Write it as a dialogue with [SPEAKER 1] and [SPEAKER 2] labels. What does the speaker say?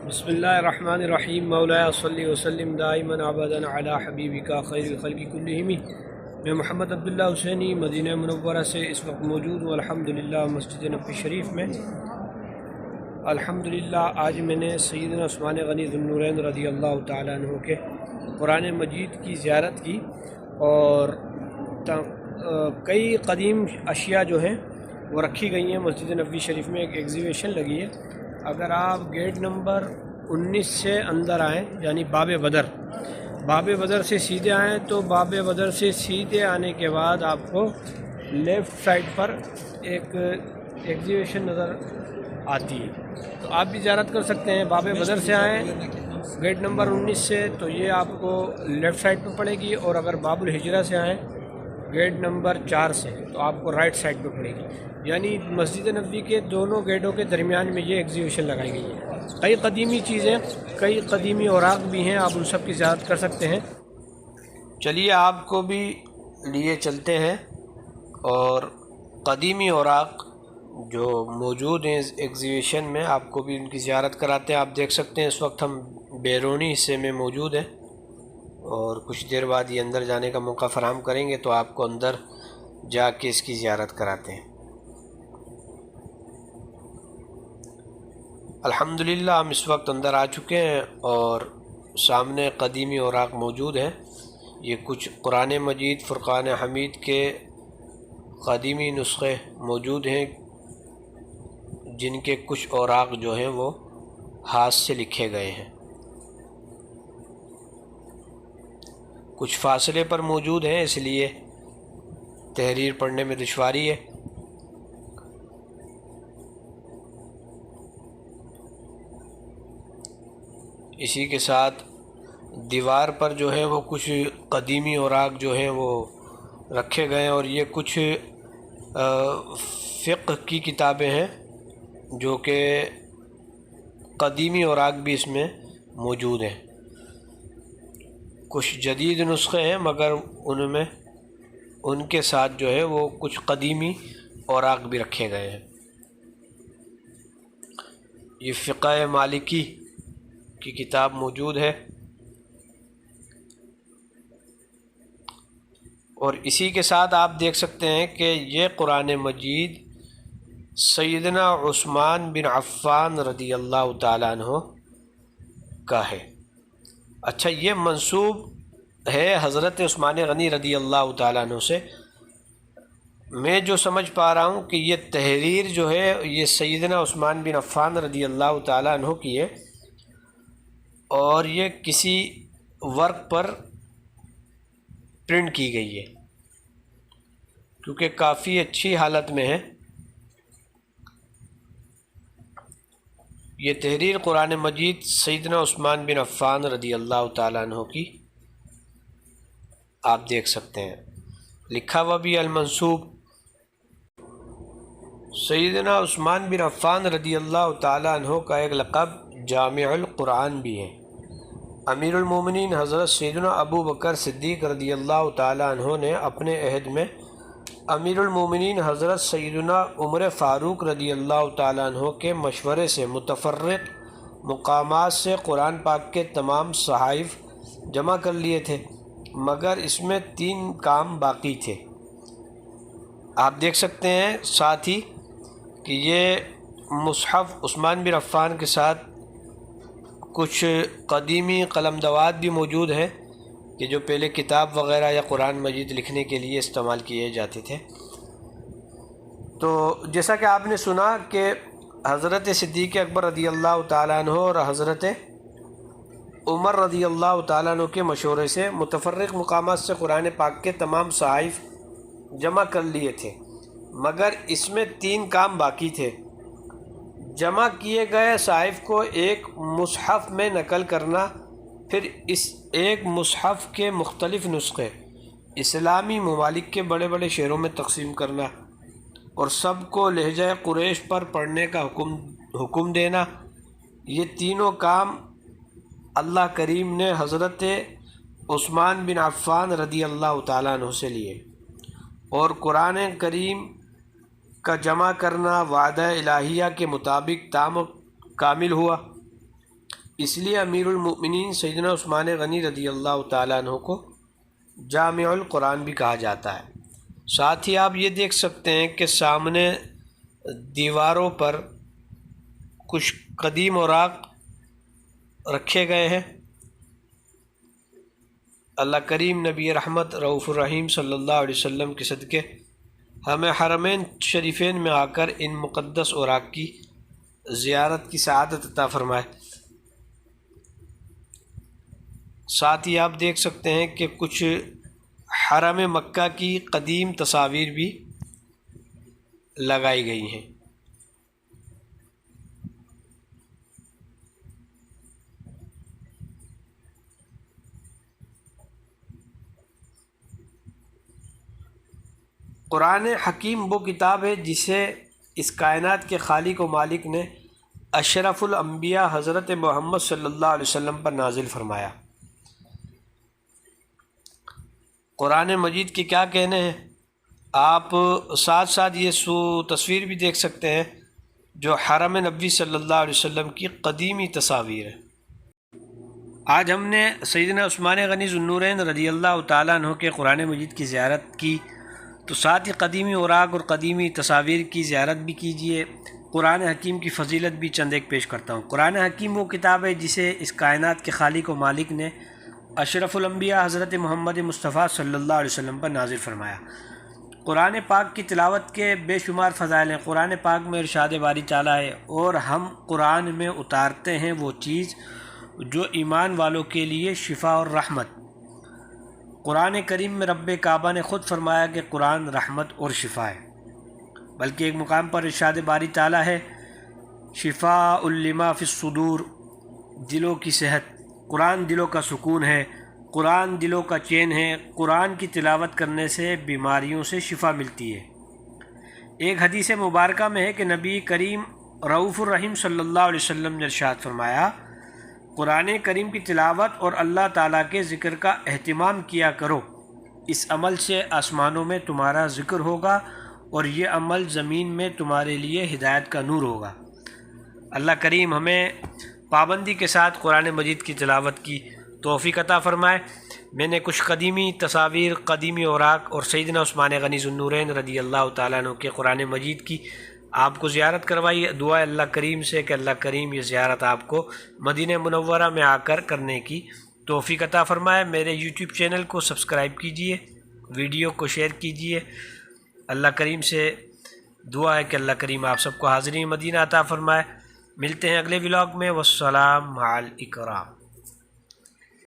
[SPEAKER 1] بسم اللہ الرحمن الرحیم مولانا صلی وسلم دائما ابدا علی حبیبک خیر الخلق کلہم۔ میں محمد عبداللہ حسینی مدینہ منورہ سے اس وقت موجود ہوں الحمدللہ مسجد نبوی شریف میں۔ الحمدللہ آج میں نے سیدنا عثمان غنی ذو النورین رضی اللہ تعالیٰ عنہ کے قرآن مجید کی زیارت کی، اور کئی قدیم اشیاء جو ہیں وہ رکھی گئی ہیں مسجد نبوی شریف میں۔ ایک ایگزیبیشن لگی ہے، اگر آپ گیٹ نمبر 19 سے اندر آئیں یعنی باب بدر سے سیدھے آئیں تو باب بدر سے سیدھے آنے کے بعد آپ کو لیفٹ سائڈ پر ایک ایگزیبیشن نظر آتی ہے، تو آپ بھی زیارت کر سکتے ہیں۔ باب بدر سے آئیں گیٹ نمبر 19 سے تو یہ آپ کو لیفٹ سائڈ پہ پڑے گی، اور اگر باب الحجرہ سے آئیں گیٹ نمبر 4 سے تو آپ کو رائٹ سائڈ پہ پڑے گی، یعنی مسجد نبوی کے دونوں گیٹوں کے درمیان میں یہ ایگزیبیشن لگائی گئی ہے۔ کئی قدیمی چیزیں، کئی قدیمی اوراق بھی ہیں، آپ ان سب کی زیارت کر سکتے ہیں۔ چلیے آپ کو بھی لیے چلتے ہیں اور قدیمی اوراق جو موجود ہیں اس ایگزیبیشن میں آپ کو بھی ان کی زیارت کراتے ہیں۔ آپ دیکھ سکتے ہیں اس وقت ہم بیرونی حصے میں موجود ہیں، اور کچھ دیر بعد یہ اندر جانے کا موقع فراہم کریں گے تو آپ کو اندر جا کے اس کی زیارت کراتے ہیں۔ الحمدللہ ہم اس وقت اندر آ چکے ہیں اور سامنے قدیمی اوراق موجود ہیں۔ یہ کچھ قرآن مجید فرقان حمید کے قدیمی نسخے موجود ہیں، جن کے کچھ اوراق جو ہیں وہ ہاتھ سے لکھے گئے ہیں، کچھ فاصلے پر موجود ہیں، اس لیے تحریر پڑھنے میں دشواری ہے۔ اسی کے ساتھ دیوار پر جو ہے وہ کچھ قدیمی اوراق جو ہیں وہ رکھے گئے ہیں، اور یہ کچھ فقہ کی کتابیں ہیں جو کہ قدیمی اوراق بھی اس میں موجود ہیں۔ کچھ جدید نسخے ہیں مگر ان کے ساتھ جو ہے وہ کچھ قدیمی اوراق بھی رکھے گئے ہیں۔ یہ فقہ مالکی کی کتاب موجود ہے، اور اسی کے ساتھ آپ دیکھ سکتے ہیں کہ یہ قرآن مجید سیدنا عثمان بن عفان رضی اللہ تعالیٰ عنہ کا ہے۔ اچھا، یہ منسوب ہے حضرت عثمان غنی رضی اللہ تعالیٰ عنہ سے۔ میں جو سمجھ پا رہا ہوں کہ یہ تحریر جو ہے یہ سیدنا عثمان بن عفان رضی اللہ تعالیٰ عنہ کی ہے، اور یہ کسی ورق پر پرنٹ کی گئی ہے، کیونکہ کافی اچھی حالت میں ہے۔ یہ تحریر قرآن مجید سیدنا عثمان بن عفان رضی اللہ تعالیٰ عنہ کی آپ دیکھ سکتے ہیں، لکھا ہوا بھی المنسوب۔ سیدنا عثمان بن عفان رضی اللہ تعالیٰ عنہ کا ایک لقب جامع القرآن بھی ہے۔ امیر المومنین حضرت سیدنا ابو بکر صدیق رضی اللہ تعالیٰ عنہ نے اپنے عہد میں امیر المومنین حضرت سیدنا عمر فاروق رضی اللہ تعالیٰ عنہ کے مشورے سے متفرق مقامات سے قرآن پاک کے تمام صحائف جمع کر لیے تھے، مگر اس میں 3 کام باقی تھے۔ آپ دیکھ سکتے ہیں ساتھ ہی کہ یہ مصحف عثمان بن عفان کے ساتھ کچھ قدیمی قلم دوات بھی موجود ہیں کہ جو پہلے کتاب وغیرہ یا قرآن مجید لکھنے کے لیے استعمال کیے جاتے تھے۔ تو جیسا کہ آپ نے سنا کہ حضرت صدیق اکبر رضی اللہ تعالیٰ عنہ اور حضرت عمر رضی اللہ تعالیٰ عنہ کے مشورے سے متفرق مقامات سے قرآن پاک کے تمام صحائف جمع کر لیے تھے، مگر اس میں 3 کام باقی تھے۔ جمع کیے گئے صحائف کو ایک مصحف میں نقل کرنا، پھر اس ایک مصحف کے مختلف نسخے اسلامی ممالک کے بڑے بڑے شہروں میں تقسیم کرنا، اور سب کو لہجہ قریش پر پڑھنے کا حکم دینا۔ یہ تینوں کام اللہ کریم نے حضرت عثمان بن عفان رضی اللہ تعالیٰ عنہ سے لیے، اور قرآن کریم کا جمع کرنا وعدہ الہیہ کے مطابق تام و کامل ہوا۔ اس لیے امیر المؤمنین سیدنا عثمان غنی رضی اللہ تعالیٰ عنہ کو جامع القرآن بھی کہا جاتا ہے۔ ساتھ ہی آپ یہ دیکھ سکتے ہیں کہ سامنے دیواروں پر کچھ قدیم اوراق رکھے گئے ہیں۔ اللہ کریم نبی رحمت رؤوف الرحیم صلی اللہ علیہ وسلم کے صدقے ہمیں حرمین شریفین میں آ کر ان مقدس اوراق کی زیارت کی سعادت عطا فرمائے۔ ساتھ ہی آپ دیکھ سکتے ہیں کہ کچھ حرم مکہ کی قدیم تصاویر بھی لگائی گئی ہیں۔ قرآن حکیم وہ کتاب ہے جسے اس کائنات کے خالق و مالک نے اشرف الانبیاء حضرت محمد صلی اللہ علیہ وسلم پر نازل فرمایا۔ قرآن مجید کے کیا کہنے ہیں، آپ ساتھ ساتھ یہ تصویر بھی دیکھ سکتے ہیں جو حرم نبوی صلی اللہ علیہ وسلم کی قدیمی تصاویر ہے۔ آج ہم نے سیدنا عثمان غنی ذو النورین رضی اللہ تعالیٰ عنہ کے قرآن مجید کی زیارت کی، تو ساتھ ہی قدیمی اوراق اور قدیمی تصاویر کی زیارت بھی کیجیے۔ قرآن حکیم کی فضیلت بھی چند ایک پیش کرتا ہوں۔ قرآن حکیم وہ کتاب ہے جسے اس کائنات کے خالق و مالک نے اشرف الانبیاء حضرت محمد مصطفیٰ صلی اللہ علیہ وسلم پر نازل فرمایا۔ قرآن پاک کی تلاوت کے بے شمار فضائل ہیں۔ قرآن پاک میں ارشاد باری تعالیٰ ہے، اور ہم قرآن میں اتارتے ہیں وہ چیز جو ایمان والوں کے لیے شفا اور رحمت۔ قرآن کریم میں رب کعبہ نے خود فرمایا کہ قرآن رحمت اور شفا ہے، بلکہ ایک مقام پر ارشاد باری تعالیٰ ہے شفاء لما فی الصدور، دلوں کی صحت۔ قرآن دلوں کا سکون ہے، قرآن دلوں کا چین ہے۔ قرآن کی تلاوت کرنے سے بیماریوں سے شفا ملتی ہے۔ ایک حدیث مبارکہ میں ہے کہ نبی کریم رؤوف الرحیم صلی اللہ علیہ وسلم نے ارشاد فرمایا قرآن کریم کی تلاوت اور اللہ تعالیٰ کے ذکر کا اہتمام کیا کرو، اس عمل سے آسمانوں میں تمہارا ذکر ہوگا اور یہ عمل زمین میں تمہارے لیے ہدایت کا نور ہوگا۔ اللہ کریم ہمیں پابندی کے ساتھ قرآن مجید کی تلاوت کی توفیق عطا فرمائے۔ میں نے کچھ قدیمی تصاویر، قدیمی اوراق اور سیدنا عثمان غنی ذو النورین رضی اللہ تعالیٰ عنہ کے قرآن مجید کی آپ کو زیارت کروائی۔ دعا اللہ کریم سے کہ اللہ کریم یہ زیارت آپ کو مدینہ منورہ میں آ کر کرنے کی توفیق عطا فرمائے۔ میرے یوٹیوب چینل کو سبسکرائب کیجئے، ویڈیو کو شیئر کیجئے۔ اللہ کریم سے دعا ہے کہ اللہ کریم آپ سب کو حاضرین مدینہ عطا فرمائے۔ ملتے ہیں اگلے ولاگ میں۔ والسلام علی الاکرام۔